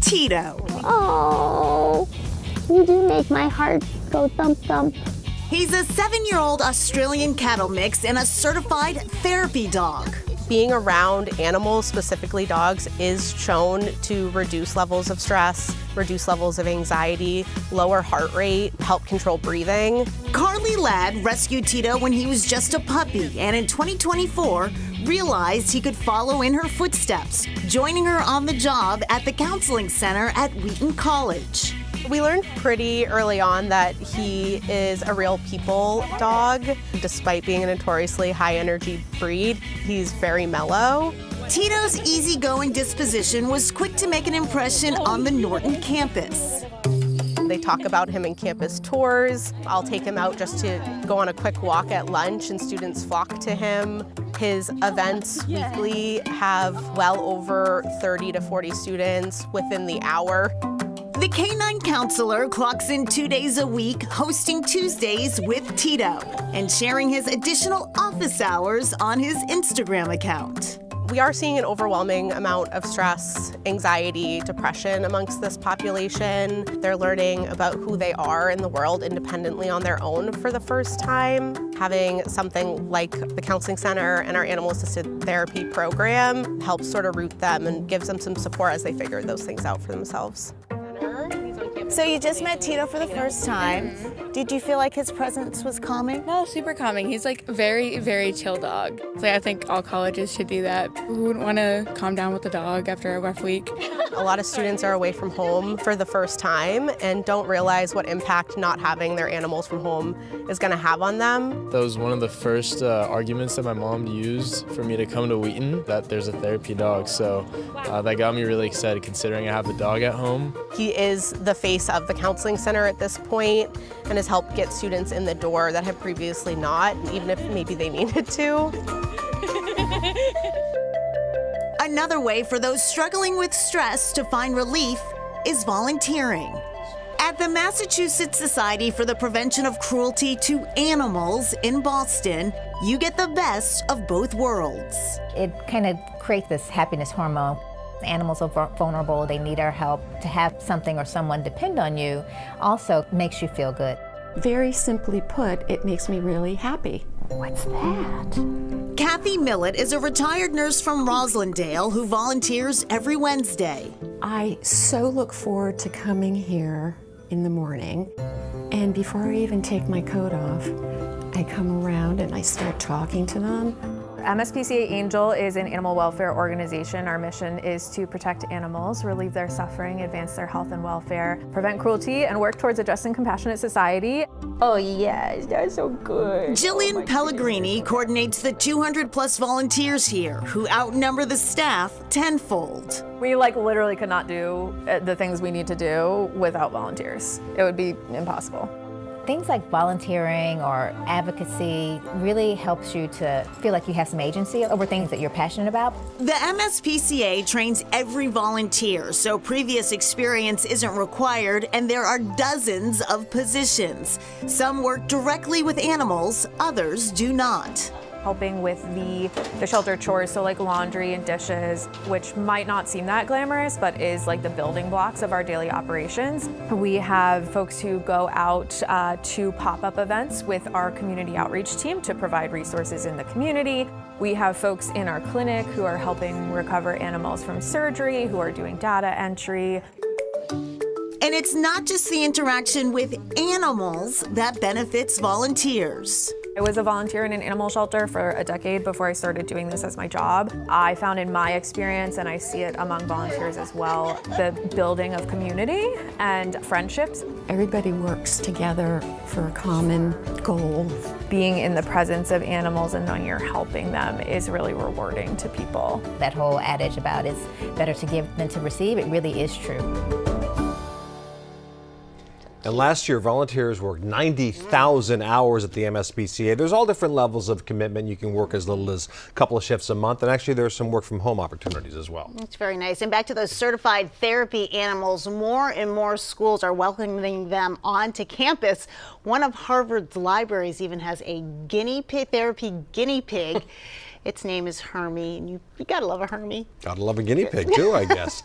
Tito. Oh, you do make my heart go thump thump. He's a 7-year-old Australian cattle mix and a certified therapy dog. Being around animals, specifically dogs, is shown to reduce levels of stress, reduce levels of anxiety, lower heart rate, help control breathing. Carly Ladd rescued Tito when he was just a puppy, and in 2024, realized he could follow in her footsteps, joining her on the job at the counseling center at Wheaton College. We learned pretty early on that he is a real people dog. Despite being a notoriously high-energy breed, he's very mellow. Tito's easygoing disposition was quick to make an impression on the Norton campus. They talk about him in campus tours. I'll take him out just to go on a quick walk at lunch, and students flock to him. His events weekly have well over 30 to 40 students within the hour. The canine counselor clocks in 2 days a week, hosting Tuesdays with Tito and sharing his additional office hours on his Instagram account. We are seeing an overwhelming amount of stress, anxiety, depression amongst this population. They're learning about who they are in the world independently on their own for the first time. Having something like the counseling center and our animal-assisted therapy program helps sort of root them and gives them some support as they figure those things out for themselves. So you just met Tito for the first time. Did you feel like his presence was calming? No, super calming. He's like very, very chill dog. Like, I think all colleges should do that. Who wouldn't want to calm down with a dog after a rough week? A lot of students are away from home for the first time and don't realize what impact not having their animals from home is going to have on them. That was one of the first arguments that my mom used for me to come to Wheaton, that there's a therapy dog. So that got me really excited considering I have a dog at home. He is the face of the counseling center at this point and has helped get students in the door that have previously not, even if maybe they needed to. Another way for those struggling with stress to find relief is volunteering. At the Massachusetts Society for the Prevention of Cruelty to Animals in Boston, you get the best of both worlds. It kind of creates this happiness hormone. Animals are vulnerable, they need our help. To have something or someone depend on you also makes you feel good. Very simply put, it makes me really happy. What's that? Kathy Millett is a retired nurse from Roslindale who volunteers every Wednesday. I so look forward to coming here in the morning, and before I even take my coat off, I come around and I start talking to them. MSPCA Angel is an animal welfare organization. Our mission is to protect animals, relieve their suffering, advance their health and welfare, prevent cruelty, and work towards a just and compassionate society. Oh yes, that's so good. Jillian Pellegrini coordinates the 200-plus volunteers here who outnumber the staff tenfold. We literally could not do the things we need to do without volunteers. It would be impossible. Things like volunteering or advocacy really helps you to feel like you have some agency over things that you're passionate about. The MSPCA trains every volunteer, so previous experience isn't required, and there are dozens of positions. Some work directly with animals, others do not. Helping with the shelter chores, so like laundry and dishes, which might not seem that glamorous, but is like the building blocks of our daily operations. We have folks who go out to pop-up events with our community outreach team to provide resources in the community. We have folks in our clinic who are helping recover animals from surgery, who are doing data entry. And it's not just the interaction with animals that benefits volunteers. I was a volunteer in an animal shelter for a decade before I started doing this as my job. I found in my experience, and I see it among volunteers as well, the building of community and friendships. Everybody works together for a common goal. Being in the presence of animals and knowing you're helping them is really rewarding to people. That whole adage about it's better to give than to receive, it really is true. And last year, volunteers worked 90,000 hours at the MSPCA. There's all different levels of commitment. You can work as little as a couple of shifts a month, and actually there's some work from home opportunities as well. That's very nice. And back to those certified therapy animals, more and more schools are welcoming them onto campus. One of Harvard's libraries even has a therapy guinea pig. Its name is Hermie, and you gotta love a Hermie. Gotta love a guinea pig too, I guess.